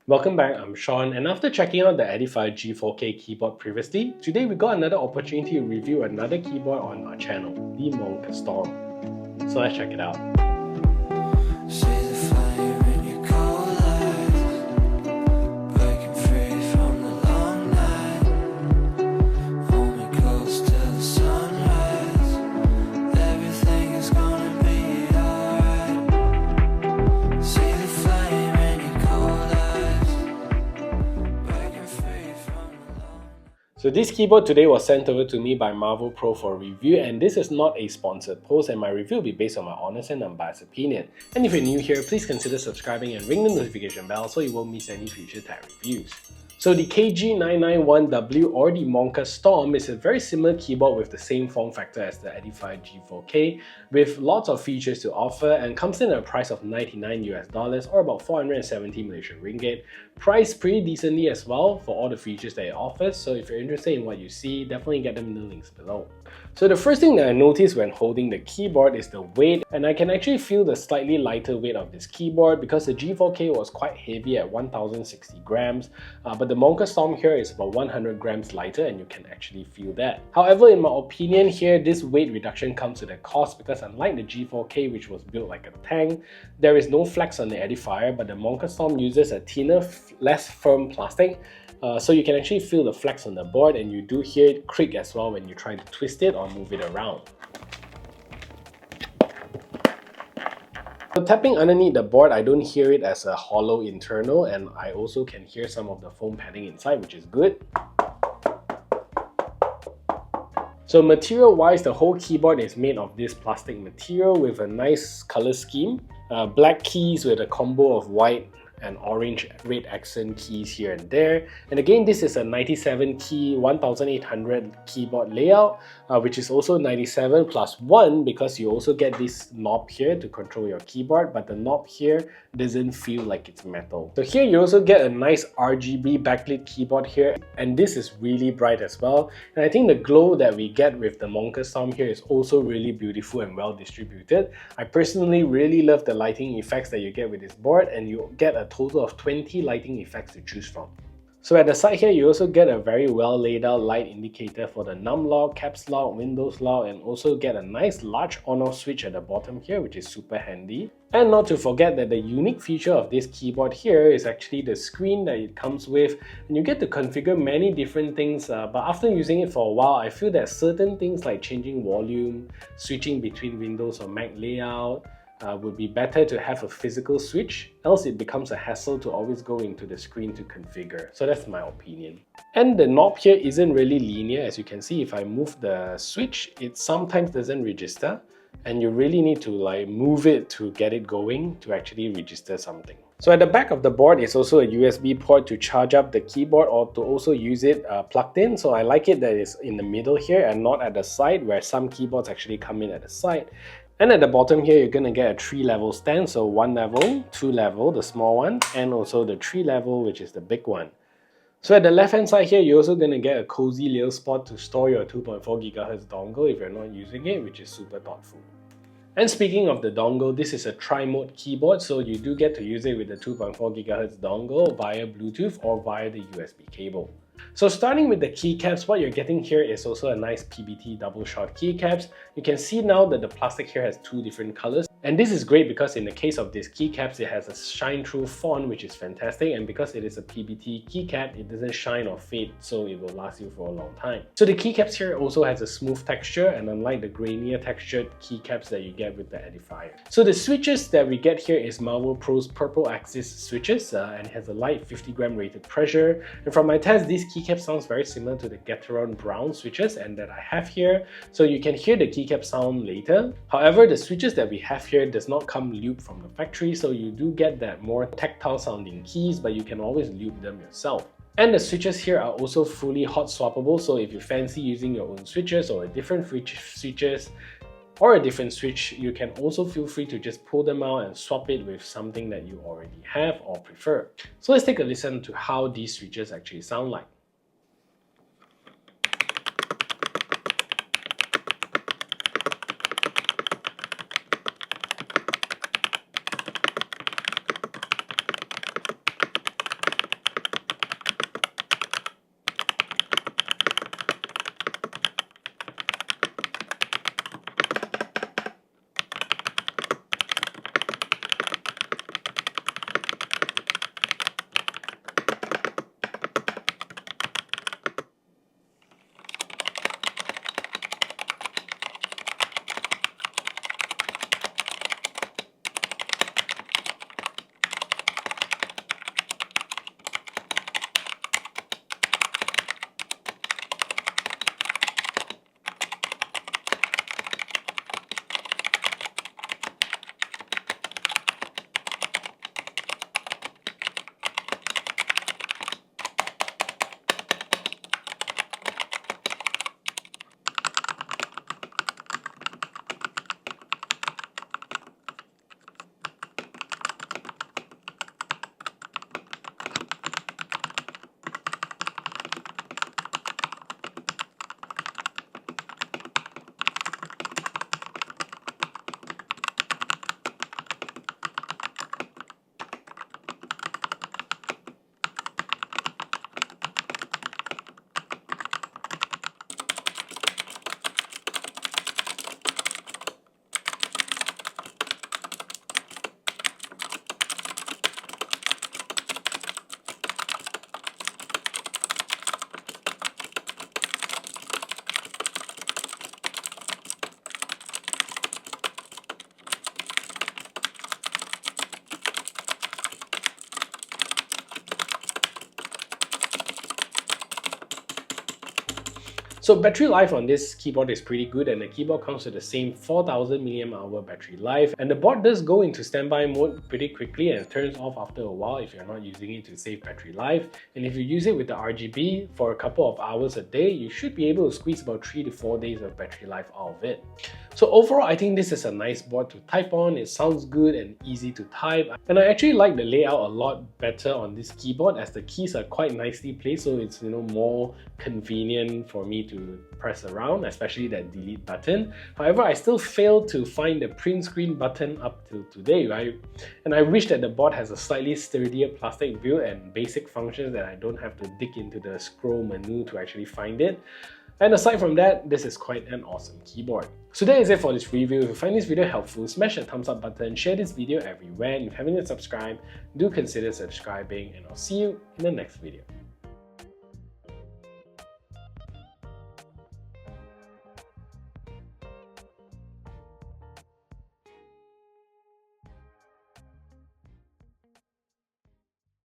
Welcome back, I'm Sean, and after checking out the Edifier G4k keyboard previously, today we got another opportunity to review another keyboard on our channel, the Monka Storm. So let's check it out. So this keyboard today was sent over to me by Marvo Pro for review, and this is not a sponsored post, and my review will be based on my honest and unbiased opinion. And if you're new here, please consider subscribing and ring the notification bell so you won't miss any future tech reviews. So the KG991W or the Monka Storm is a very similar keyboard with the same form factor as the Edifier G4k, with lots of features to offer, and comes in at a price of $99 or about 470 Malaysian ringgit. Priced pretty decently as well for all the features that it offers, so if you're interested in what you see, definitely get them in the links below. So the first thing that I noticed when holding the keyboard is the weight, and I can actually feel the slightly lighter weight of this keyboard because the G4k was quite heavy at 1060 grams, but the Monka Storm here is about 100 grams lighter, and you can actually feel that. However, in my opinion here, this weight reduction comes with a cost because unlike the G4k, which was built like a tank, there is no flex on the Edifier, but the Monka Storm uses a thinner, less firm plastic, so you can actually feel the flex on the board, and you do hear it creak as well when you try to twist it or move it around. So tapping underneath the board, I don't hear it as a hollow internal, and I also can hear some of the foam padding inside, which is good. So material wise, the whole keyboard is made of this plastic material with a nice color scheme. Black keys with a combo of white and orange red accent keys here and there. And again, this is a 97 key 1800 keyboard layout, which is also 97 plus 1 because you also get this knob here to control your keyboard, but the knob here doesn't feel like it's metal. So here you also get a nice RGB backlit keyboard here, and this is really bright as well. And I think the glow that we get with the Monka Storm here is also really beautiful and well distributed. I personally really love the lighting effects that you get with this board, and you get a total of 20 lighting effects to choose from. So at the side here, you also get a very well laid out light indicator for the num lock, caps lock, windows lock, and also get a nice large on-off switch at the bottom here, which is super handy. And not to forget that the unique feature of this keyboard here is actually the screen that it comes with, and you get to configure many different things, but after using it for a while, I feel that certain things like changing volume, switching between Windows or Mac layout, would be better to have a physical switch, else it becomes a hassle to always go into the screen to configure. So that's my opinion. And the knob here isn't really linear. As you can see, if I move the switch, it sometimes doesn't register, and you really need to like move it to get it going to actually register something. So at the back of the board is also a USB port to charge up the keyboard or to also use it plugged in. So I like it that it's in the middle here and not at the side, where some keyboards actually come in at the side. And at the bottom here, you're going to get a 3-level stand, so 1 level, 2 level, the small one, and also the 3 level, which is the big one. So at the left hand side here, you're also going to get a cozy little spot to store your 2.4 GHz dongle if you're not using it, which is super thoughtful. And speaking of the dongle, this is a tri-mode keyboard, so you do get to use it with the 2.4 GHz dongle via Bluetooth or via the USB cable. So starting with the keycaps, what you're getting here is also a nice PBT double shot keycaps. You can see now that the plastic here has 2 different colors. And this is great because in the case of this keycaps, it has a shine-through font, which is fantastic. And because it is a PBT keycap, it doesn't shine or fade, so it will last you for a long time. So the keycaps here also has a smooth texture, and unlike the grainier textured keycaps that you get with the Edifier. So the switches that we get here is Marvo Pro's purple axis switches, and it has a light 50 gram rated pressure. And from my test, this keycap sounds very similar to the Gateron brown switches and that I have here, so you can hear the keycap sound later. However, the switches that we have here does not come looped from the factory, so you do get that more tactile sounding keys, but you can always loop them yourself. And the switches here are also fully hot swappable, so if you fancy using your own switches or a different switches or a different switch, you can also feel free to just pull them out and swap it with something that you already have or prefer. So let's take a listen to how these switches actually sound like. So battery life on this keyboard is pretty good, and the keyboard comes with the same 4000 mAh battery life, and the board does go into standby mode pretty quickly and turns off after a while if you're not using it to save battery life. And if you use it with the RGB for a couple of hours a day, you should be able to squeeze about 3 to 4 days of battery life out of it. So overall, I think this is a nice board to type on. It sounds good and easy to type, and I actually like the layout a lot better on this keyboard, as the keys are quite nicely placed, so it's more convenient for me to press around, especially that delete button. However, I still failed to find the print screen button up till today, right? And I wish that the board has a slightly sturdier plastic build and basic functions that I don't have to dig into the scroll menu to actually find it. And aside from that, this is quite an awesome keyboard. So that is it for this review. If you find this video helpful, smash that thumbs up button, share this video everywhere, and if you haven't yet subscribed, do consider subscribing, and I'll see you in the next video.